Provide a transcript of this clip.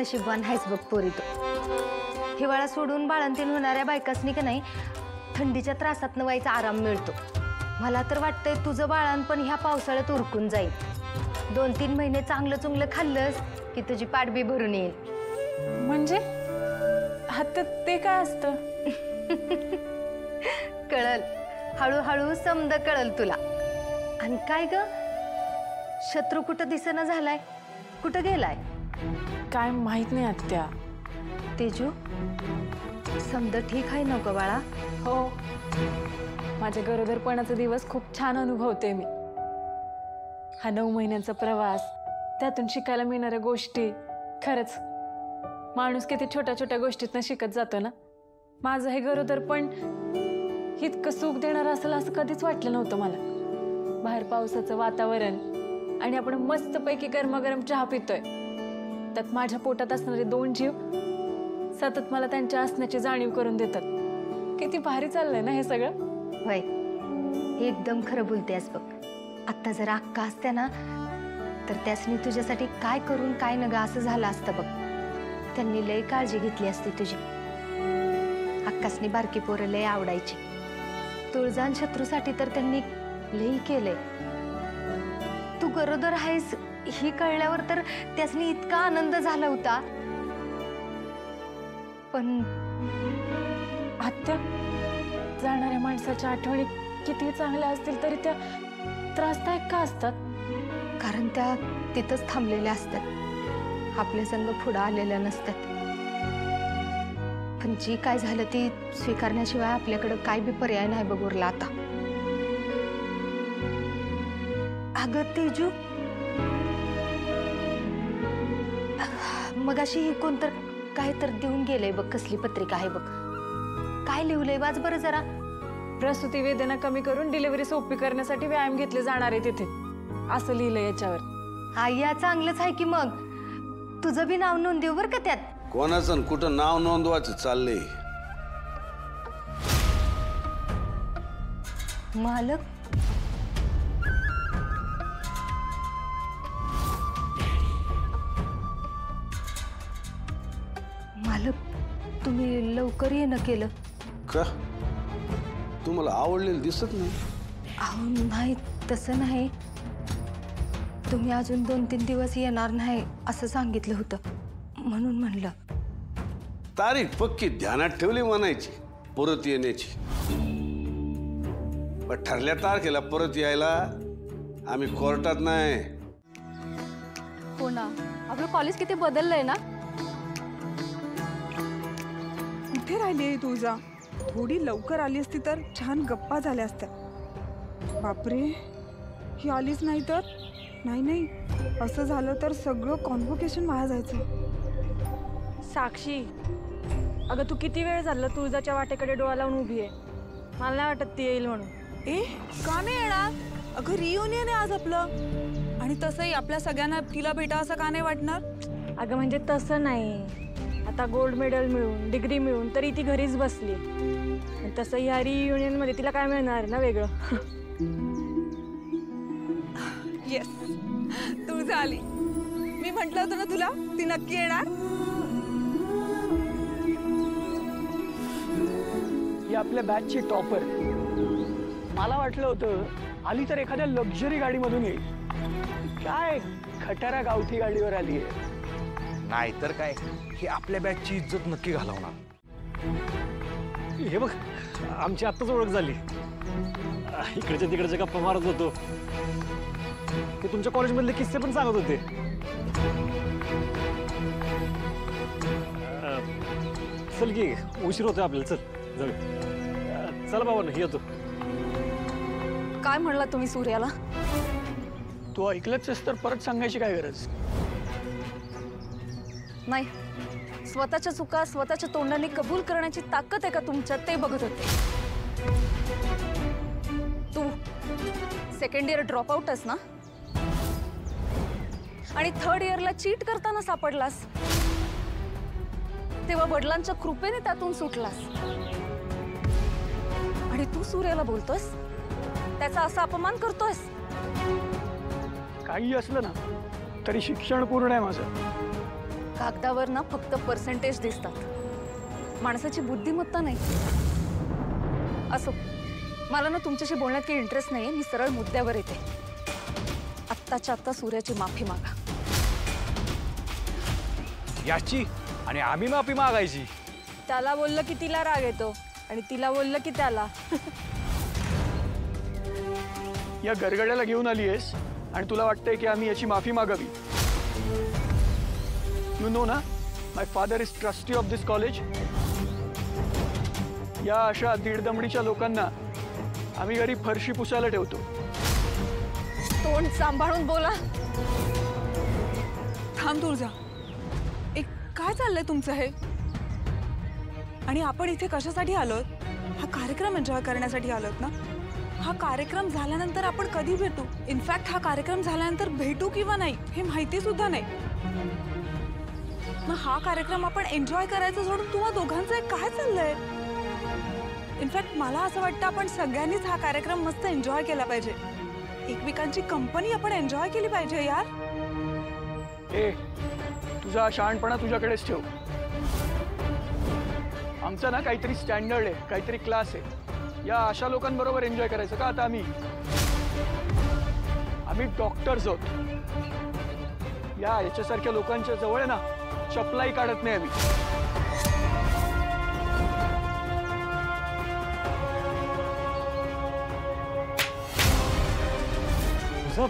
नशीबवान आहेस बघ पोरी तू। हिवाळा सोडून बाळंतीण होणाऱ्या बायकासनी का नाही थंडीच्या त्रासातनं व्हायचा आराम मिळतो। मला तर वाटतंय तुझं बाळंतपण ह्या पावसाळ्यात उरकून जाईल। 2-3 महिने चांगलं चुंगलं खाल्लंस की तुझी पाठबी भरून येईल। म्हणजे आता ते काय असतं? कळल, हळूहळू समद कळल तुला। आणि काय ग, शत्रू कुठं दिसेना झालाय, कुठं गेलाय? काय माहित नाही आत्या। तेजू, समद ठीक आहे नको बाळा? हो, माझ्या गरोदरपणाचा दिवस खूप छान अनुभवते मी। हा 9 महिन्यांचा प्रवास, त्यातून शिकायला मिळणाऱ्या गोष्टी, खरंच माणूस किती छोट्या छोट्या गोष्टीतनं शिकत जातो ना। माझं हे गरोदरपण इतकं सुख देणारं असेल असं कधीच वाटलं नव्हतं मला। बाहेर पावसाचं वातावरण आणि आपण मस्तपैकी गरमागरम चहा पितोय, त्यात माझ्या पोटात असणारे 2 जीव सतत मला त्यांच्या असण्याची जाणीव करून देतात। किती भारी चाललंय ना हे सगळं। होय, एकदम खरं बोलतेस बघ। आता जर अक्का असत्या ना तर त्यासनी तुझ्यासाठी काय करून काय नग असं झालं असतं बघ। त्यांनी लय काळजी घेतली असती तुझी। अक्कासनी बारकी पोरं लय आवडायची। तुळजान शत्रूसाठी तर त्यांनी लय केलंय। तू गरोदर आहेस ही कळल्यावर तर त्यासनी इतका आनंद झाला होता। पण आत्या, जाणाऱ्या माणसाच्या आठवणी किती चांगल्या असतील तरी त्या त्रासदायक का असतात? कारण त्या तिथंच थांबलेल्या असतात, आपल्या संग पुढं आलेल्या नसतात। पण जी काय झालं ती स्वीकारण्याशिवाय आपल्याकडे काय बी पर्याय नाही बघ उरला आता। अगं तेजू, मगाशी ही कोण तर काय तर देऊन गेलंय बघ, कसली पत्रिका आहे बघ, काय लिहिलंय वाच बरं जरा। प्रसूती वेदना कमी करून डिलिव्हरी सोपी करण्यासाठी व्यायाम घेतले जाणार आहे तिथे, असं लिहिलंय याच्यावर। आय्या, चांगलंच आहे की मग। तुझं बी नाव नोंदव बरं का त्यात। कोणाचं कुठं नाव नोंदवायचं चाललंय? मालक, मालक, तुम्ही लवकर येणं केलं का? तुम्हाला आवडलेलं दिसत नाही? अहो नाही, तसं नाही। तुम्ही अजून 2-3 दिवस येणार नाही असं सांगितलं होतं, म्हणून म्हणलं। तारीख पक्की ध्यानात ठेवली म्हणायची परत येण्याची। पण ठरल्या तारखेला परत यायला आम्ही कोर्टात नाही। हो ना, आपलं कॉलेज किती बदललंय ना। कुठे राहिली तुळजा? थोडी लवकर आली असती तर छान गप्पा झाल्या असत्या। बापरे, ही आलीच नाही तर? नाही, असं झालं तर सगळं कॉन्व्होकेशन वाया जायचं। साक्षी, अगं तू किती वेळ झाला तुळजाच्या वाटेकडे डोळा लावून उभी आहे। मला नाही वाटत ती येईल म्हणून। का नाही येणार? अगं रियुनियन आहे आज आपलं, आणि तसंही आपल्या सगळ्यांना तिला भेटा असं का नाही वाटणार? अगं म्हणजे तसं नाही, आता गोल्ड मेडल मिळून, डिग्री मिळून तरी ती घरीच बसली। तसं ह्या रियुनियन मध्ये तिला काय मिळणार ना वेगळं? येस, तुळजा आली। मी म्हटलं होतं ना तुला, ती नक्की येणार। ही आपल्या बॅचची टॉपर। मला वाटलं होतं आली तर एखाद्या लक्झरी गाडीमधून येईल, काय खटारा गावठी गाडीवर आली आहे। नाही तर काय, ही आपल्या बॅचची इज्जत नक्की घालवणार। हे बघ, आमची आत्ताच ओळख झाली। इकडच्या तिकडच्या गप्पा मारत होतो, ते तुमच्या कॉलेजमधले किस्से पण सांगत होते। चल की, उशीर होतोय आपल्याला, चल जाऊया। चला बाबा, येतो। काय म्हणला तुम्ही सूर्याला? तू ऐकलंच तर परत सांगायची काय गरज? नाही, स्वतःच्या चुका स्वतःच्या तोंडाने कबूल करण्याची ताकद आहे का तुमच्यात ते बघत होते। तू सेकंड इयर ड्रॉप आउटच ना, आणि थर्ड इयरला चीट करताना सापडलास, तेव्हा वडिलांच्या कृपेने त्यातून सुटलास। आणि तू सूर्याला बोलतोस, त्याचा असा अपमान करतोस। काही असलं ना तरी शिक्षण पूर्ण आहे माझं, कागदावर ना फक्त पर्सेंटेज दिसतात, माणसाची बुद्धिमत्ता नाही. असो, मला ना तुमच्याशी बोलण्यात काही इंटरेस्ट नाहीये. मी सरळ मुद्द्यावर येते. आत्ताच्या आत्ता सूर्याची माफी मागा. याची आणि आम्ही माफी मागायची. त्याला बोललं की तिला राग येतो आणि तिला बोललं की त्याला. या गरगड्याला घेऊन आली आहेस आणि तुला वाटतंय की आम्ही याची माफी मागावी. यू नो ना, my father is trustee of this college. या अशा दीडदमडीच्या लोकांना आम्ही घरी फरशी पुसायला ठेवतो. तोंड सांभाळून बोला. थांब तुळजा, एक काय चाललंय तुमचं हे? आणि आपण इथे कशासाठी आलोत? हा कार्यक्रम एन्जॉय करण्यासाठी आलोत ना? हा कार्यक्रम झाल्यानंतर आपण कधी भेटू? इनफॅक्ट हा कार्यक्रम झाल्यानंतर भेटू किंवा नाही हे माहिती सुद्धा नाही. मग हा कार्यक्रम आपण एन्जॉय करायचं सोडून तुम्हा दोघांचं हे काय चाललंय? इनफॅक्ट मला असं वाटतं आपण सगळ्यांनीच हा कार्यक्रम मस्त एन्जॉय केला पाहिजे. एकमेकांची कंपनी आपण एन्जॉय केली पाहिजे यार. ए, तुझा शहाणपणा तुझ्याकडेच ठेव. आमचा ना काहीतरी स्टँडर्ड आहे, काहीतरी क्लास आहे. या अशा लोकांबरोबर एन्जॉय करायचं का आता? आम्ही डॉक्टर्स आहोत. याच्यासारख्या लोकांच्या जवळ ना चपलाही काढत नाही आम्ही. तुझं